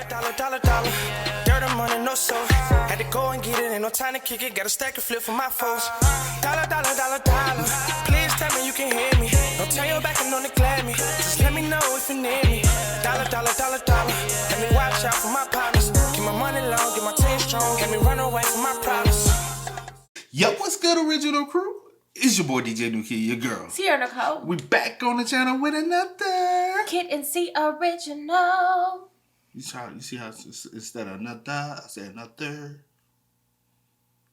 Dollar. Dirt and money, no soul. Had to go and get it, ain't no time to kick it. Got a stack and flip for my foes. Dollar. Please tell me you can hear me. Don't turn your back and don't neglect me. Just let me know if you need me. Dollar. Let me watch out for my partners. Keep my money long, get my team strong. Let me run away from my problems. Yo, what's good, original crew? It's your boy DJ New Kid, your girl. Sierra Nicole. We back on the channel with another Kid and C original. You see how instead of another, I said another.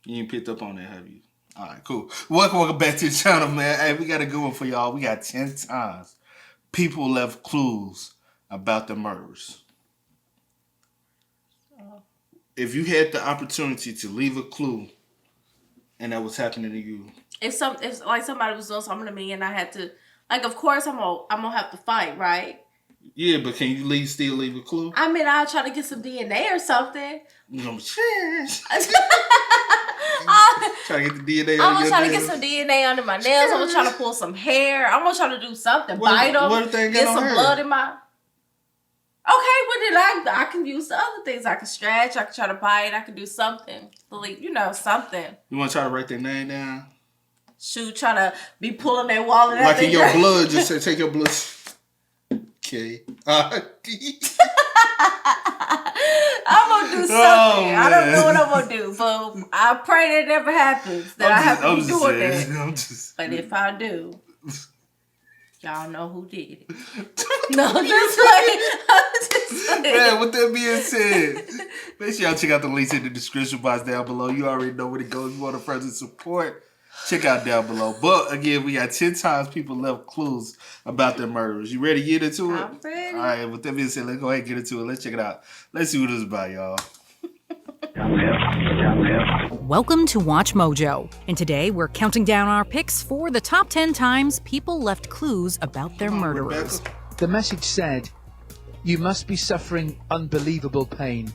You ain't picked up on that, have you? All right, cool. Welcome back to the channel, man. Hey, we got a good one for y'all. We got 10 times people left clues about the murders. If you had the opportunity to leave a clue and that was happening to you. If like somebody was doing something to me and I had to, like, of course I'm gonna have to fight, right? Yeah, but can you still leave a clue? I mean, I'll try to get some DNA or something. You know, Try to get the DNA I'm on your gonna try to nails. get some DNA under my nails. I'm gonna try to pull some hair. I'm gonna try to do something. Bite them. What if they ain't got Get no some hair? blood in my... Okay, well then I can use the other things. I can stretch. I can try to bite. I can do something. Something. You want to try to write their name down? Shoot, try to be pulling their wallet out. Like in your blood, just say, take your blood. Okay. I'm gonna do something. I don't know what I'm gonna do, but I pray that it never happins. That I have to be doing that. But if I do, y'all know who did it. No, just like. Man, with that being said, make sure y'all check out the links in the description box down below. You already know where to go. If you want a friend and support, check out down below. But again, we got 10 times people left clues about their murders. You ready to get into it? I'm ready. All right, with that being said, let's go ahead and get into it. Let's check it out. Let's see what this is about, y'all. Welcome to Watch Mojo, and today we're counting down our picks for the top 10 times people left clues about their murderers. The message said, "You must be suffering unbelievable pain.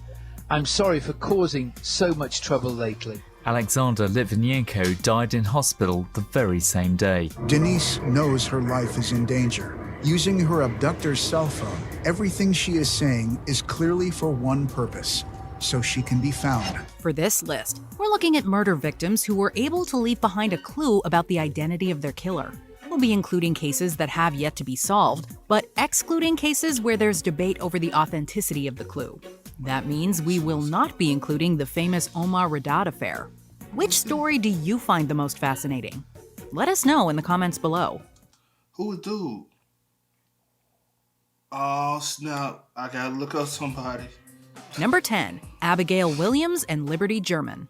I'm sorry for causing so much trouble lately." Alexander Litvinenko died in hospital the very same day. Denise knows her life is in danger. Using her abductor's cell phone, everything she is saying is clearly for one purpose, so she can be found. For this list, we're looking at murder victims who were able to leave behind a clue about the identity of their killer. We'll be including cases that have yet to be solved, but excluding cases where there's debate over the authenticity of the clue. That means we will not be including the famous Omar Radat affair. Which story do you find the most fascinating? Let us know in the comments below. Who is dude? Oh, snap. I gotta look up somebody. Number 10, Abigail Williams and Liberty German.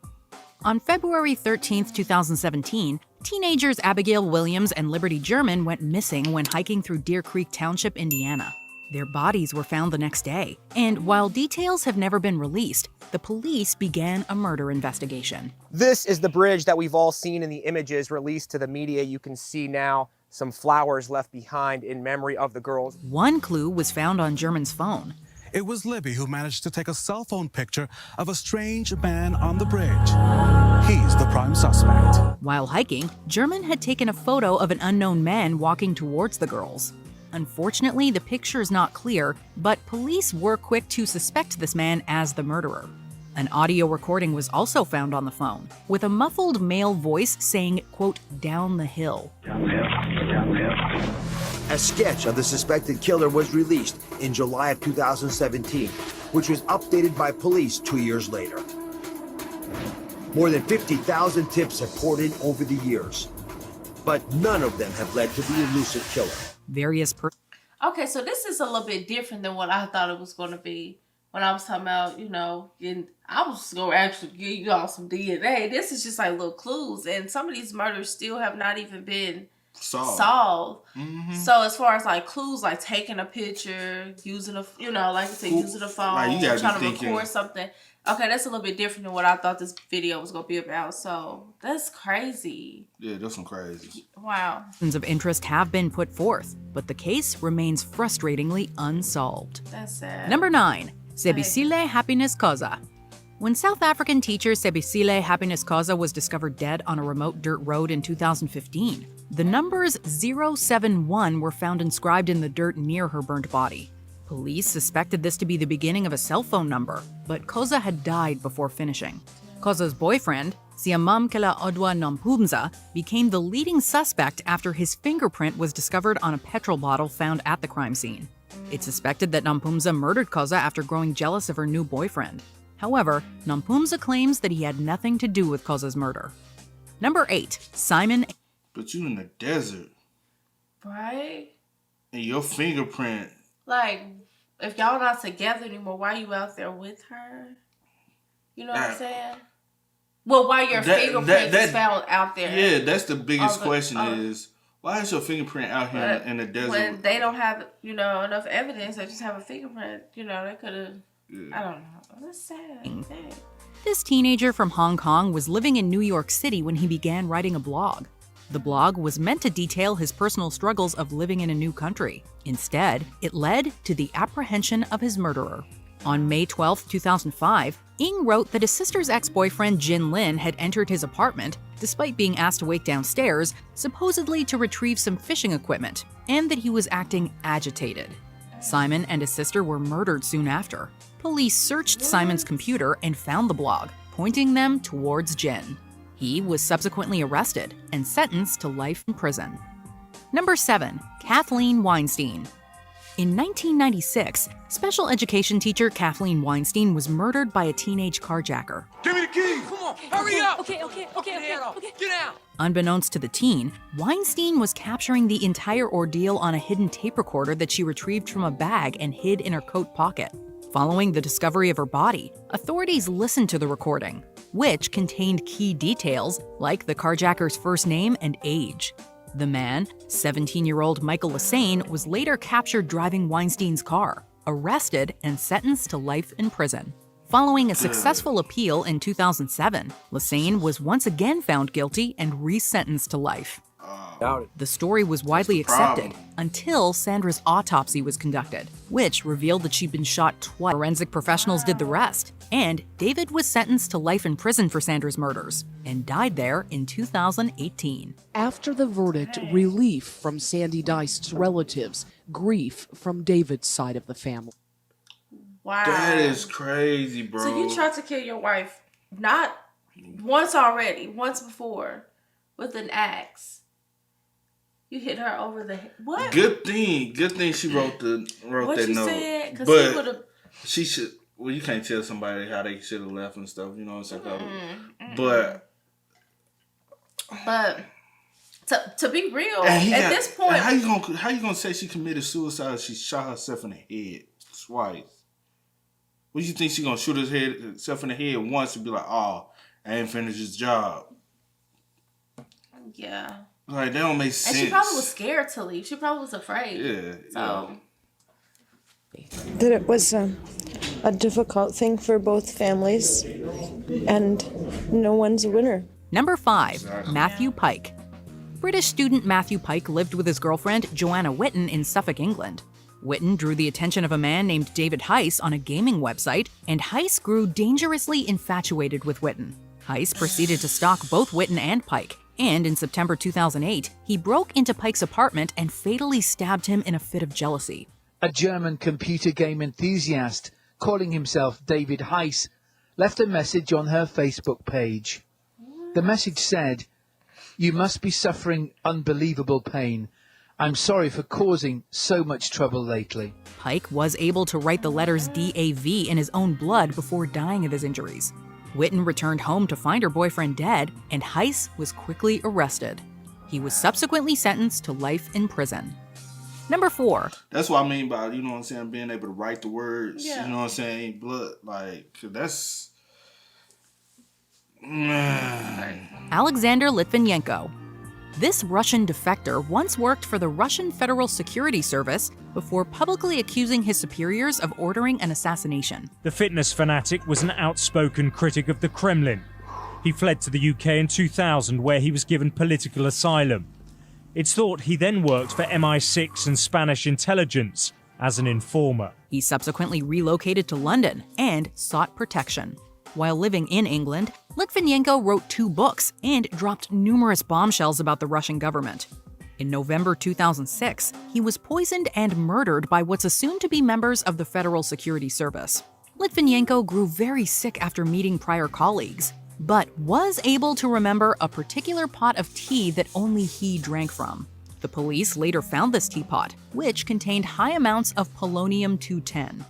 On February 13th, 2017, teenagers Abigail Williams and Liberty German went missing when hiking through Deer Creek Township, Indiana. Their bodies were found the next day, and while details have never been released, the police began a murder investigation. This is the bridge that we've all seen in the images released to the media. You can see now some flowers left behind in memory of the girls. One clue was found on German's phone. It was Libby who managed to take a cell phone picture of a strange man on the bridge. He's the prime suspect. While hiking, German had taken a photo of an unknown man walking towards the girls. Unfortunately, the picture is not clear, but police were quick to suspect this man as the murderer. An audio recording was also found on the phone, with a muffled male voice saying, quote, "down the hill." A sketch of the suspected killer was released in July of 2017, which was updated by police 2 years later. More than 50,000 tips have poured in over the years, but none of them have led to the elusive killer. Okay, so this is a little bit different than what I thought it was going to be when I was talking about, I was going to actually give y'all some DNA. This is just like little clues, and some of these murders still have not even been solved. Mm-hmm. So as far as like clues, like taking a picture, using a, like I said, using a phone, like trying to record something. Okay, that's a little bit different than what I thought this video was going to be about. So that's crazy. Yeah, that's some crazy. Wow. Of interest have been put forth, but the case remains frustratingly unsolved. That's sad. Number 9, Sebisile Happiness Koza. When South African teacher Sebisile Happiness Koza was discovered dead on a remote dirt road in 2015, the numbers 071 were found inscribed in the dirt near her burnt body. Police suspected this to be the beginning of a cell phone number, but Koza had died before finishing. Koza's boyfriend, Siamamkela Odwa Nompumza, became the leading suspect after his fingerprint was discovered on a petrol bottle found at the crime scene. It's suspected that Nompumza murdered Koza after growing jealous of her new boyfriend. However, Nompumza claims that he had nothing to do with Koza's murder. Number 8. Simon. But you in the desert. Right? And your fingerprint. Like, if y'all not together anymore, why you out there with her? You know what I'm saying? Well, why your fingerprint is found out there? Yeah, that's the biggest question is, why is your fingerprint out here in the desert? When they don't have, enough evidence, they just have a fingerprint, they could have, I don't know. That's sad. Dang. This teenager from Hong Kong was living in New York City when he began writing a blog. The blog was meant to detail his personal struggles of living in a new country. Instead, it led to the apprehension of his murderer. On May 12, 2005, Ng wrote that his sister's ex-boyfriend Jin Lin had entered his apartment, despite being asked to wait downstairs, supposedly to retrieve some fishing equipment, and that he was acting agitated. Simon and his sister were murdered soon after. Police searched Simon's computer and found the blog, pointing them towards Jin. He was subsequently arrested and sentenced to life in prison. Number 7. Kathleen Weinstein. In 1996, special education teacher Kathleen Weinstein was murdered by a teenage carjacker. Give me the keys! Come on, hurry up! Okay. Get out! Unbeknownst to the teen, Weinstein was capturing the entire ordeal on a hidden tape recorder that she retrieved from a bag and hid in her coat pocket. Following the discovery of her body, authorities listened to the recording, which contained key details like the carjacker's first name and age. The man, 17-year-old Michael Lassane, was later captured driving Weinstein's car, arrested, and sentenced to life in prison. Following a successful appeal in 2007, Lassane was once again found guilty and resentenced to life. The story was widely accepted until Sandra's autopsy was conducted, which revealed that she'd been shot twice. Forensic professionals did the rest, and David was sentenced to life in prison for Sandra's murders and died there in 2018. After the verdict, relief from Sandy Deist's relatives, grief from David's side of the family. Wow. That is crazy, bro. So you tried to kill your wife not once already, once before, with an axe. You hit her over the head. What? Good thing she wrote what that you note. Said? But she should. Well, you can't tell somebody how they should have left and stuff. You know what I'm saying? But to be real, at this point, how you gonna say she committed suicide? She shot herself in the head twice. What do you think she gonna shoot herself in the head once and be like, "Oh, I ain't finished his job"? Yeah. Like, that don't make sense. And she probably was scared to leave. She probably was afraid. Yeah. So. That it was a difficult thing for both families, and no one's a winner. Number 5. Matthew Pike. British student Matthew Pike lived with his girlfriend Joanna Whitten in Suffolk, England. Whitten drew the attention of a man named David Heiss on a gaming website, and Heiss grew dangerously infatuated with Whitten. Heiss proceeded to stalk both Whitten and Pike, and in September 2008, he broke into Pike's apartment and fatally stabbed him in a fit of jealousy. A German computer game enthusiast, calling himself David Heiss, left a message on her Facebook page. The message said, "You must be suffering unbelievable pain. I'm sorry for causing so much trouble lately." Pike was able to write the letters DAV in his own blood before dying of his injuries. Whitten returned home to find her boyfriend dead, and Heiss was quickly arrested. He was subsequently sentenced to life in prison. Number 4. That's what I mean by, you know what I'm saying, being able to write the words, yeah. You know what I'm saying, blood, like, that's... Alexander Litvinenko. This Russian defector once worked for the Russian Federal Security Service before publicly accusing his superiors of ordering an assassination. The fitness fanatic was an outspoken critic of the Kremlin. He fled to the UK in 2000, where he was given political asylum. It's thought he then worked for MI6 and Spanish intelligence as an informer. He subsequently relocated to London and sought protection. While living in England, Litvinenko wrote 2 books and dropped numerous bombshells about the Russian government. In November 2006, he was poisoned and murdered by what's assumed to be members of the Federal Security Service. Litvinenko grew very sick after meeting prior colleagues, but was able to remember a particular pot of tea that only he drank from. The police later found this teapot, which contained high amounts of polonium-210.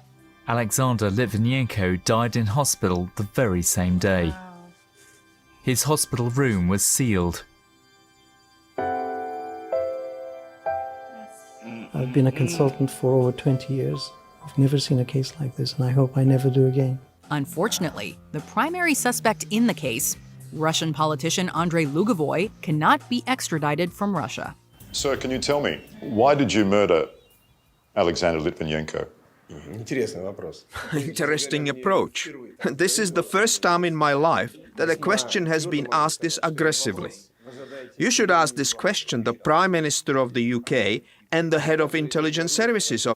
Alexander Litvinenko died in hospital the very same day. His hospital room was sealed. I've been a consultant for over 20 years. I've never seen a case like this, and I hope I never do again. Unfortunately, the primary suspect in the case, Russian politician Andrei Lugovoy, cannot be extradited from Russia. Sir, can you tell me, why did you murder Alexander Litvinenko? Interesting approach. This is the first time in my life that a question has been asked this aggressively. You should ask this question the Prime Minister of the UK and the head of intelligence services of...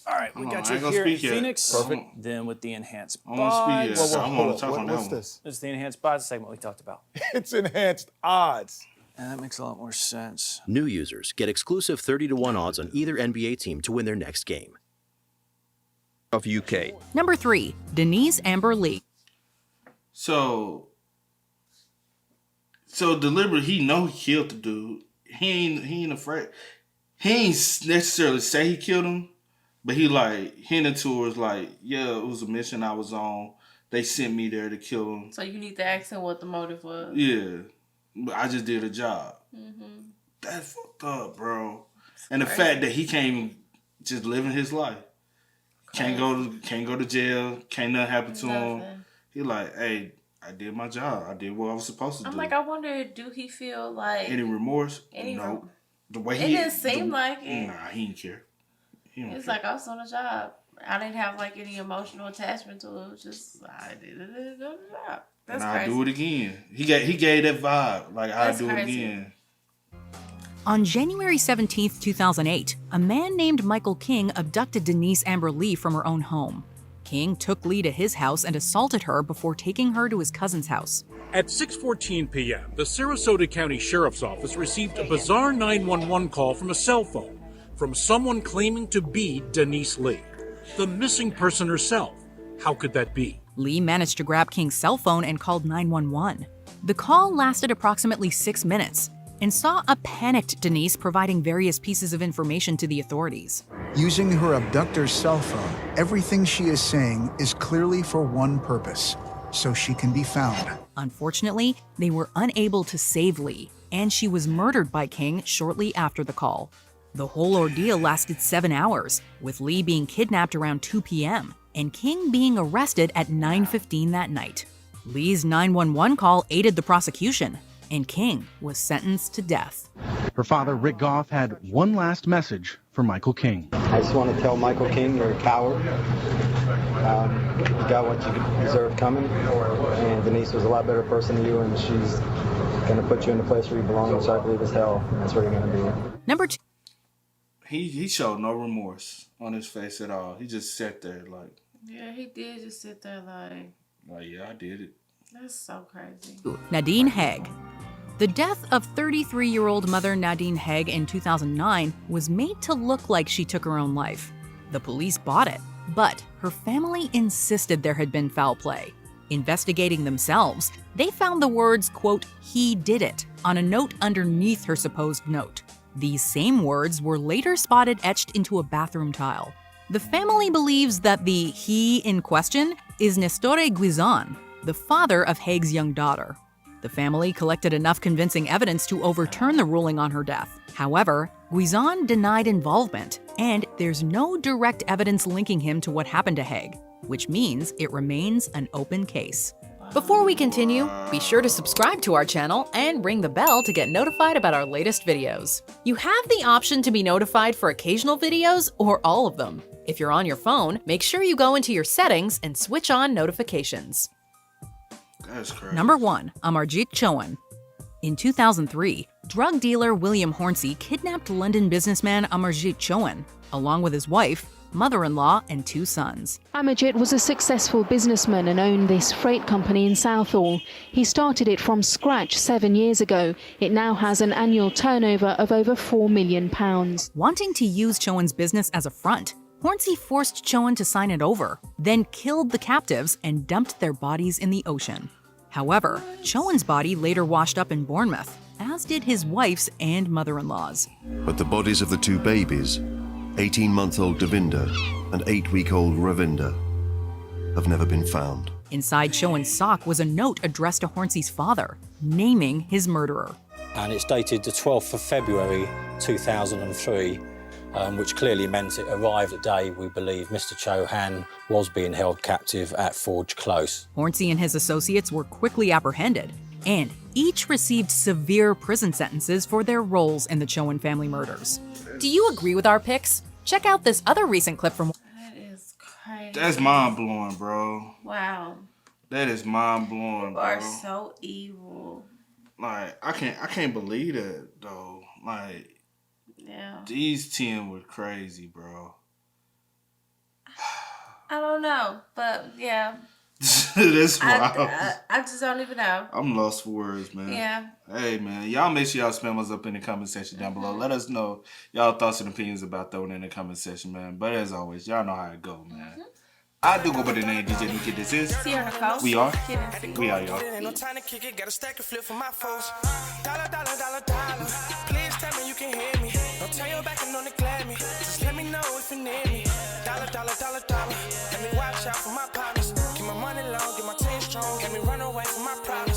All right, we got you here in Phoenix. Perfect. Then with the enhanced I want to speak yet. odds. I want to talk on that What's one. this? It's the enhanced odds segment we talked about. It's enhanced odds. And that makes a lot more sense. New users get exclusive 30-to-1 odds on either NBA team to win their next game. Of UK. Number 3, Denise Amber Lee. So deliberately, he know he killed the dude. He ain't afraid. He ain't necessarily say he killed him, but he like hinted to us like, yeah, it was a mission I was on. They sent me there to kill him. So you need to ask him what the motive was. Yeah, but I just did a job. Mm-hmm. That's fucked up, bro. And the fact that he can't just living his life, can't go to jail, can't nothing happen to him. He like, hey, I did my job. I did what I was supposed to do. I'm like, I wonder, do he feel like any remorse? No. The way it didn't seem like it. Nah, he didn't care. It's like I was on a job. I didn't have like any emotional attachment to it. It was just I did a job. That's and I'll crazy. do it again. He gave that vibe. Like I'll do it crazy. again. On January 17, 2008, a man named Michael King abducted Denise Amber Lee from her own home. King took Lee to his house and assaulted her before taking her to his cousin's house. At 6:14 p.m., the Sarasota County Sheriff's Office received a bizarre 911 call from a cell phone from someone claiming to be Denise Lee, the missing person herself. How could that be? Lee managed to grab King's cell phone and called 911. The call lasted approximately 6 minutes and saw a panicked Denise providing various pieces of information to the authorities. Using her abductor's cell phone, everything she is saying is clearly for one purpose, so she can be found. Unfortunately, they were unable to save Lee, and she was murdered by King shortly after the call. The whole ordeal lasted 7 hours, with Lee being kidnapped around 2 p.m. and King being arrested at 9:15 that night. Lee's 911 call aided the prosecution, and King was sentenced to death. Her father, Rick Goff, had one last message for Michael King. I just want to tell Michael King you're a coward. You got what you deserve coming, and Denise was a lot better person than you, and she's going to put you in the place where you belong, which I believe is hell. That's where you're going to be. Number 2. He showed no remorse on his face at all. He just sat there like... Yeah, he did just sit there like, yeah, I did it. That's so crazy. Nadine Haig. The death of 33-year-old mother Nadine Haig in 2009 was made to look like she took her own life. The police bought it, but her family insisted there had been foul play. Investigating themselves, they found the words, quote, "he did it," on a note underneath her supposed note. These same words were later spotted etched into a bathroom tile. The family believes that the he in question is Nestore Guizan, the father of Haig's young daughter. The family collected enough convincing evidence to overturn the ruling on her death. However, Guizan denied involvement, and there's no direct evidence linking him to what happened to Haig, which means it remains an open case. Before we continue, be sure to subscribe to our channel and ring the bell to get notified about our latest videos. You have the option to be notified for occasional videos or all of them. If you're on your phone, make sure you go into your settings and switch on notifications. That's crazy. Number 1, Amarjit Chauhan. In 2003, drug dealer William Hornsey kidnapped London businessman Amarjit Chauhan, along with his wife, mother-in-law, and 2 sons. Amajit was a successful businessman and owned this freight company in Southall. He started it from scratch 7 years ago. It now has an annual turnover of over £4 million. Wanting to use Chowan's business as a front, Hornsey forced Chowan to sign it over, then killed the captives and dumped their bodies in the ocean. However, Chowan's body later washed up in Bournemouth, as did his wife's and mother-in-law's. But the bodies of the 2 babies, 18-month-old Devinder and 8-week-old Ravinder, have never been found. Inside Chowan's sock was a note addressed to Hornsey's father, naming his murderer. And it's dated the 12th of February 2003, which clearly meant it arrived the day we believe Mr. Chauhan was being held captive at Forge Close. Hornsey and his associates were quickly apprehended, and each received severe prison sentences for their roles in the Chowan family murders. Do you agree with our picks? Check out this other recent clip from... That is crazy. That's mind-blowing, bro. Wow. That is mind-blowing, People bro. are so evil. Like, I can't believe that, though. Like, yeah. These 10 were crazy, bro. I don't know, but yeah. That's wild. I just don't even know. I'm lost for words, man. Yeah. Hey, man. Y'all make sure y'all spam us up in the comment section down below. Let us know y'all thoughts and opinions about throwing in the comment section, man. But as always, y'all know how it go, man. I do go by the name DJ Nikki. This is We are. We are, y'all. Ain't no time to kick it, got a stack of flip for my foes. Dollar, dollar, dollar, dollar. Please tell me you can hear me. Don't turn your back and don't neglect me. Just let me know if you need me. Dollar, dollar, dollar, dollar. Let me watch out for my partners. Keep my money long, get my team strong. Let me run away from my problems.